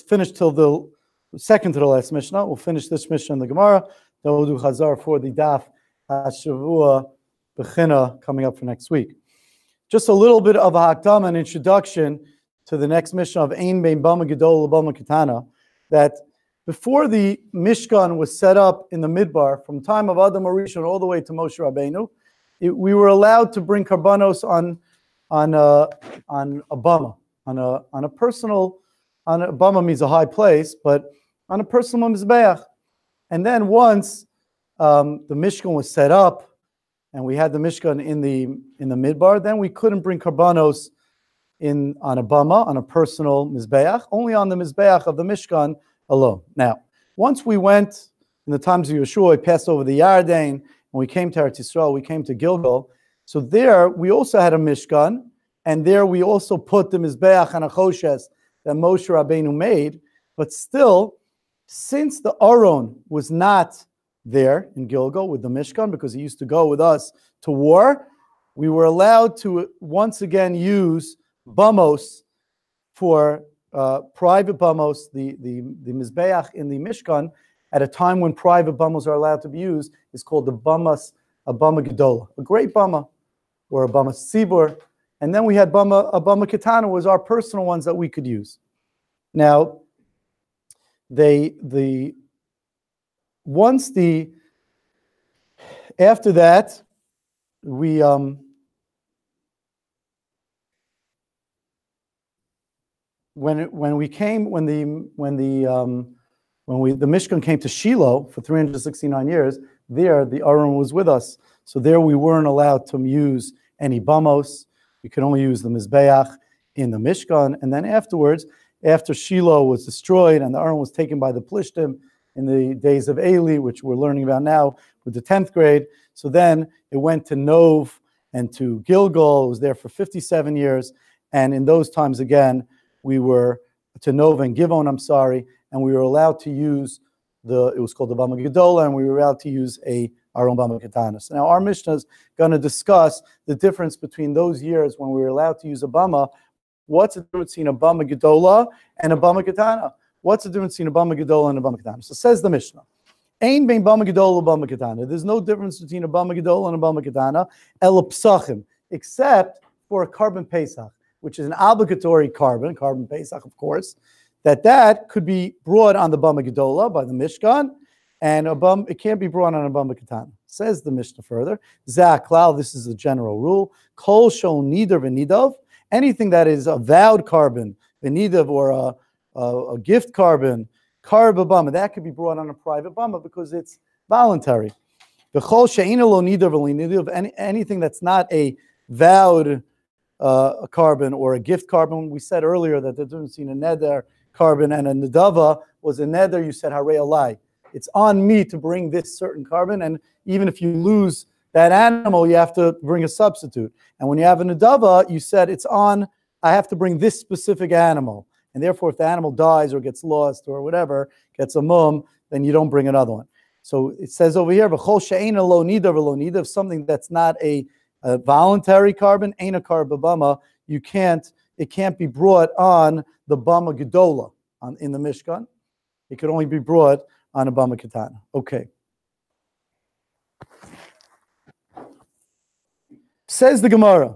finish till the second to the last Mishnah. We'll finish this Mishnah in the Gemara. Then we'll do Chazar for the Daf Hashavua Megillah coming up for next week. Just a little bit of a hakdama, an introduction to the next Mishnah of Ein Bein Bama Gedol Bama Katana, that before the Mishkan was set up in the Midbar, from the time of Adam Arishon all the way to Moshe Rabbeinu, we were allowed to bring karbanos on a bama, on a personal, on a bama means a high place, but on a personal mizbeach. And then once the Mishkan was set up, and we had the Mishkan in the Midbar, then we couldn't bring karbanos on a bama, on a personal mizbeach, only on the mizbeach of the Mishkan alone. Now, once we went in the times of Yeshua, we passed over the Yarden, and we came to Eretz Yisrael, we came to Gilgal. So there, we also had a Mishkan, and there we also put the mizbeach and a choshes that Moshe Rabbeinu made. But still, since the Aron was not there in Gilgal with the Mishkan, because he used to go with us to war, we were allowed to once again use bamos for private bamos, the mizbeach in the Mishkan, at a time when private bamos are allowed to be used, is called a bama gedola, a great bama, or a bama tzibur. And then we had a bama katana was our personal ones that we could use. Now, after that, we when the Mishkan came to Shiloh for 369 years, there the Aron was with us. So there we weren't allowed to use any bamos. We could only use the mizbeach in the Mishkan. And then afterwards, after Shiloh was destroyed and the Aron was taken by the Plishtim in the days of Eli, which we're learning about now with the 10th grade. So then it went to Nov and to Gilgal. It was there for 57 years. And in those times again, we were to Nov and Givon, and we were allowed to use it was called the Bama Gedola, and we were allowed to use our own Bama Katana. So now our Mishnah is going to discuss the difference between those years when we were allowed to use a Bama. What's the difference between a Bama Gedola and a Bama Katana? What's the difference between a Bama Gedola and a Bama Katana? So says the Mishnah, Ein bein Bama Gedola Bama Katana. There's no difference between a Bama Gedola and a Bama Katana, el psachim, except for a carbon Pesach, which is an obligatory carbon Pesach, of course, that could be brought on the Bama Gedola by the Mishkan, and it can't be brought on a Bama Katana. Says the Mishnah further, Zaklal, this is a general rule, Kol shol nider v'nidav, anything that is a vowed carbon, v'nidav, or a gift carbon, Bama, that could be brought on a private Bama because it's voluntary. The Kol she'ina lo nider v'nidav, anything that's not a vowed a carbon or a gift carbon. We said earlier that the difference between a neder carbon and a nedava was a neder, you said harei alai. It's on me to bring this certain carbon, and even if you lose that animal, you have to bring a substitute. And when you have a nedava, you said I have to bring this specific animal. And therefore, if the animal dies or gets lost or whatever, gets a mum, then you don't bring another one. So it says over here, v'chol she'eina lo nidav v'lo nidav, something that's not a voluntary carbon, ain't a carbon bama, it can't be brought on the Bama Gedola in the Mishkan. It could only be brought on a Bama Katana. Okay. Says the Gemara.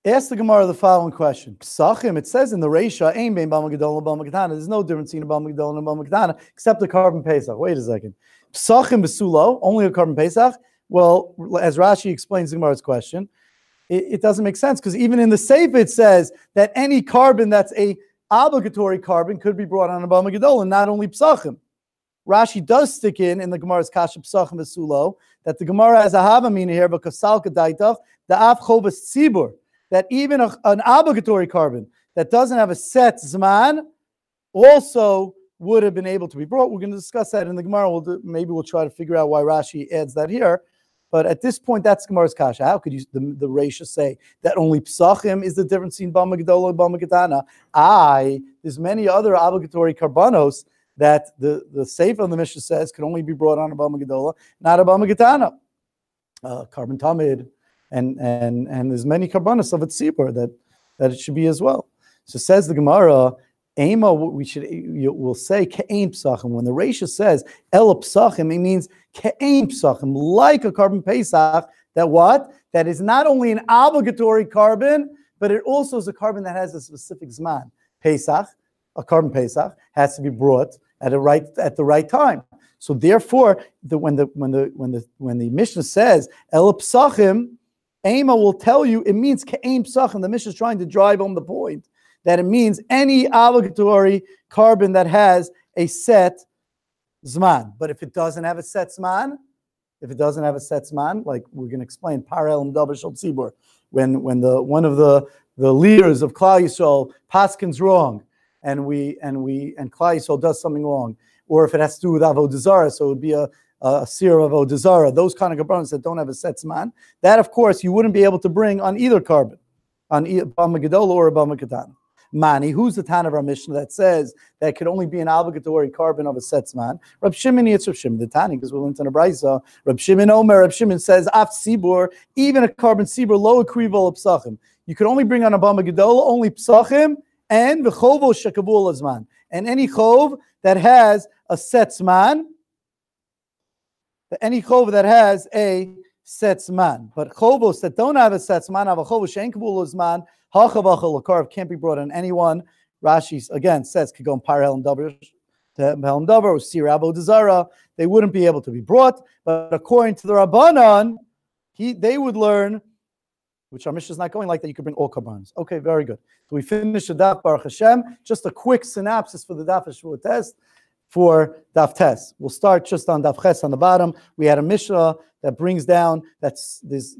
Ask the Gemara the following question. Psachim, it says in the Reisha, Ein bein Bama Gedola Bama Katana. There's no difference between a Bama Gedola and a Bama Katana except the carbon Pesach. Wait a second. Psachim besulo, only a carbon Pesach. Well, as Rashi explains the Gemara's question, it doesn't make sense because even in the Sefer it says that any carbon that's a obligatory carbon could be brought on a Bama Gedola, and not only Psachim. Rashi does stick in the Gemara's Kasha Psachim Vesulo that the Gemara has a Havamina here because Salka Daitach, the Af Chovas Tzibur, that even an obligatory carbon that doesn't have a set Zman also would have been able to be brought. We're going to discuss that in the Gemara. Maybe we'll try to figure out why Rashi adds that here. But at this point, that's Gemara's Kasha. How could the Reisha say that only Psachim is the difference between Bama Gedola and Bama Katana? There's many other obligatory karbanos that the Sefer of the Mishnah says could only be brought on a Bama Gedola, not a Bama Katana. Carbon Tamid, and there's many karbanos of a tzibur that it should be as well. So says the Gemara, Ema, we'll say ke'ein psachim. When the Reisha says el psachim, it means ke'ein psachim, like a carbon pesach. That what? That is not only an obligatory carbon, but it also is a carbon that has a specific zman. Pesach, a carbon pesach, has to be brought at the right time. So therefore, when the Mishnah says el psachim, Ema will tell you it means ke'ein psachim. The Mishnah is trying to drive home the point that it means any obligatory carbon that has a set zman. But if it doesn't have a set zman, like we're going to explain, parel and davar shel tzibur, when one of the leaders of Klal Yisrael paskins wrong, and Klal Yisrael does something wrong, or if it has to do with avodah zarah, so it would be a seer of avodah zarah, those kind of carbons that don't have a set zman, that of course you wouldn't be able to bring on either carbon, on bama gedola or bama katana. Mani, who's the Tan of our Mishnah that says that could only be an obligatory carbon of a setzman? Rab Shimon, it's Rab Shimon, the Tani, because we went in a brayso. Rab Shimon Omer, Rab Shimon says, Af Sibur, even a carbon Sibur, lo akrivo psachim. You could only bring on a bama gedola, only psachim, and v'chovo shekabul azman. And any chov that has a setzman, any chov that has a setzman. But chovos that don't have a setzman, have a chovos she'en kabul azman, hachavachal karv can't be brought on anyone. Rashi again says could go in parel and davar or sir avodah zarah. They wouldn't be able to be brought. But according to the Rabbanan, they would learn, which our Mishnah is not going like that. You could bring all karbanos. Okay, very good. So we finished the daf Baruch Hashem. Just a quick synopsis for the Daf Hashavua test for Daf Tes. We'll start just on Daf Ches on the bottom. We had a Mishnah that brings down that there's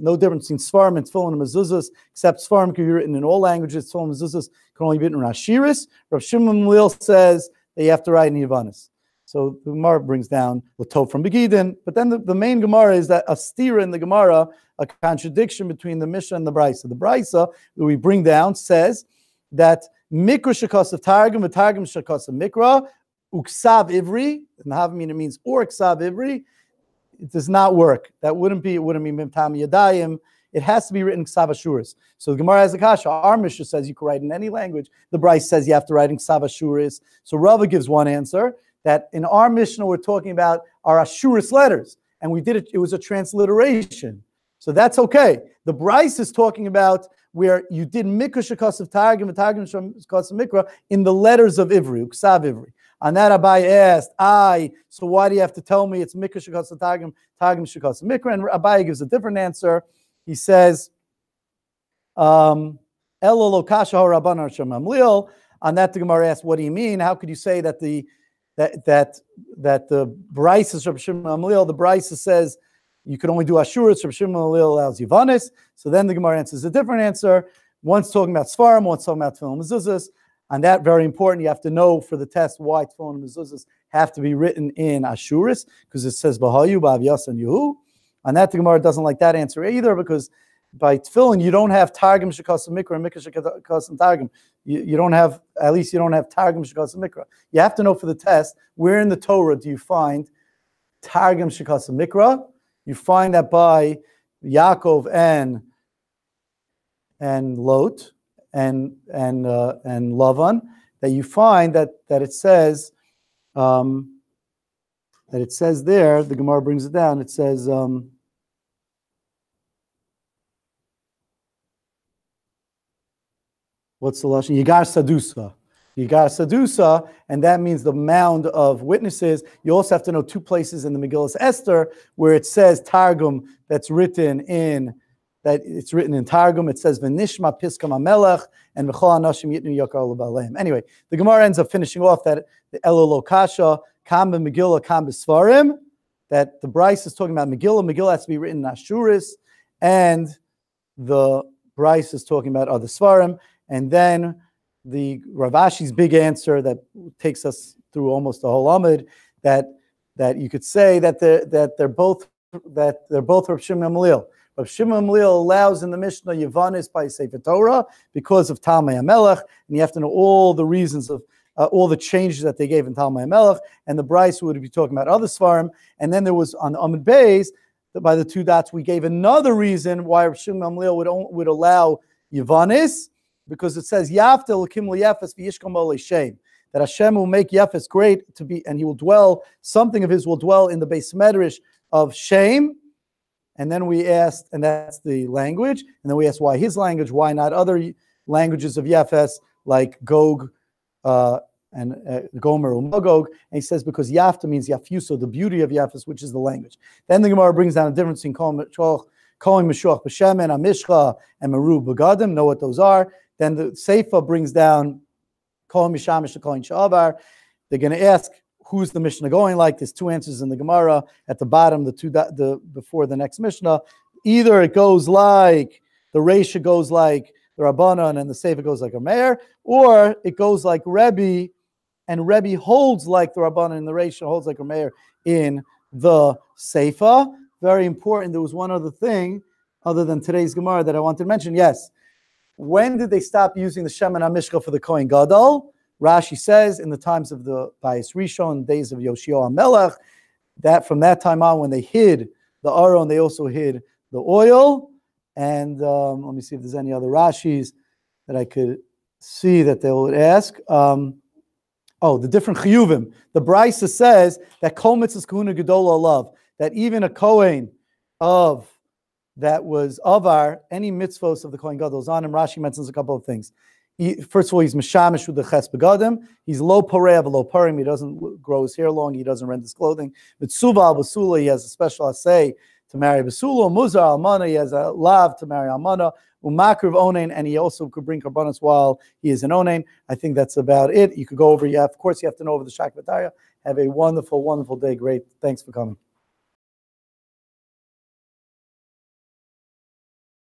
no difference between Svarim and Tefillin and Mezuzahs, except Svarim can be written in all languages. Tefillin and Mezuzahs can only be written in Rashiris. Rav Shimon Gamliel says that you have to write in Yavanis. So the Gemara brings down Latov from Begidin, but then the main Gemara is that a stira in the Gemara, a contradiction between the Mishnah and the Brisa. The Brisa that we bring down says that Mikra Shekas of Targum, and Targum Shekas of Mikra, Uksav Ivri, and Havamina means or Uksav Ivri. It does not work. It wouldn't be Mimtam Yadayim. It has to be written Ksav Ashuris. So the Gemara has a kasha. Our Mishnah says you can write in any language. The Bryce says you have to write in Ksav Ashuris. So Rava gives one answer, that in our Mishnah we're talking about our Ashuris letters, and we did it. It was a transliteration, so that's okay. The Bryce is talking about where you did Mikra Shekas of Targum and Targum Shekas of Mikra in the letters of Ivri, Ksav Ivri. On that, Abai asked, so why do you have to tell me it's Mikra Shekas of Targum, Targum Shekas of Mikra? And Abai gives a different answer. He says, Elo lo kasha haraban Hashem amlil. On that, the Gemara asks, what do you mean? How could you say that the Bryce is Rabbi Shimon Amliel? The Bryce says you could only do Ashuris. Rabbi Shimon Amliel allows Yavanis. So then the Gemara answers a different answer. One's talking about Svarim, one's talking about Tefillin Mezuzahs. On that, very important, you have to know for the test why Tefillin and Mezuzahs have to be written in Ashuris, because it says B'hayu, B'avyas, and Yehu. On that, the Gemara doesn't like that answer either, because by Tefillin, you don't have Targum Shekas Mikra and Mikra Shekas Targum. You don't have, at least you don't have Targum Shekas Mikra. You have to know for the test, where in the Torah do you find Targum Shekas Mikra? You find that by Yaakov and Lot and Lavan, that you find that it says there, the Gemara brings it down, it says what's the lashon? Yigar Sadusa. Yigar Sadusa, and that means the mound of witnesses. You also have to know two places in the Megillah Esther where it says Targum that's written in Targum. It says V'nishma Piskam HaMelech and V'chol Anashim Yitnu Yakar L'Baleim. Anyway, the Gemara ends up finishing off that the Elul Kasha, Kam Megillah, Kam B'Sfarim, that the Bryce is talking about Megillah. Megillah has to be written in Ashuris, and the Bryce is talking about other Svarim. And then the Rav Ashi's big answer that takes us through almost the whole Amud, that you could say that they're both Rav Shimon Gamliel. Rav Shimon Gamliel allows in the Mishnah Yavanis by Sefer Torah because of Talmei HaMelech, and you have to know all the reasons of all the changes that they gave in Talmei HaMelech, and the Bryce would be talking about other Svarim. And then there was on the Amud Beis, by the two dots, we gave another reason why Rav Shimon Gamliel would allow Yavanis. because it says Yafta l'kim l'yefes v'yishkom ole shem, that Hashem will make Yefes great to be, and He will dwell. Something of His will dwell in the Beis Medrash of shame. And then we asked, and that's the language. And then we asked why His language, why not other languages of Yefes like Gog and Gomer or Magog. And he says because Yafta means Yafuso, the beauty of Yefes, which is the language. Then the Gemara brings down a difference in Kohen Meshuach B'Shemen, Amishcha, and Meru B'Gadim. Know what those are. Then the Seifa brings down Kohen Mishamish, Kohen Sha'avar. They're going to ask, who's the Mishnah going like? There's two answers in the Gemara at the bottom, before the next Mishnah. Either it goes like, the Reisha goes like the Rabbanan and the Seifa goes like a Meir, or it goes like Rebbe, and Rebbe holds like the Rabbanan and the Reisha holds like a Meir in the Seifa. Very important. There was one other thing other than today's Gemara that I wanted to mention. Yes. When did they stop using the Shem and HaMishcha for the Kohen Gadol? Rashi says in the times of the Bayis Rishon, days of Yoshio HaMelech, that from that time on, when they hid the Aron, they also hid the oil. And let me see if there's any other Rashis that I could see that they would ask. The different chiyuvim. The Brisa says that kol mitzvahs kahuna gedola love, that even a Kohen of that was avar, any mitzvos of the Kohen Gadol is on him. Rashi mentions a couple of things. First of all, he's mishamish with the ches begadim. He's lo parev, lo parim. He doesn't grow his hair long. He doesn't rent his clothing. But suva basula, he has a special assay to marry basula. Muzar almana, he has a lav to marry almana. Umakriv onain, and he also could bring karbanos while he is an onain. I think that's about it. You could go over. Of course, you have to know over the shakvataya. Have a wonderful, wonderful day. Great. Thanks for coming.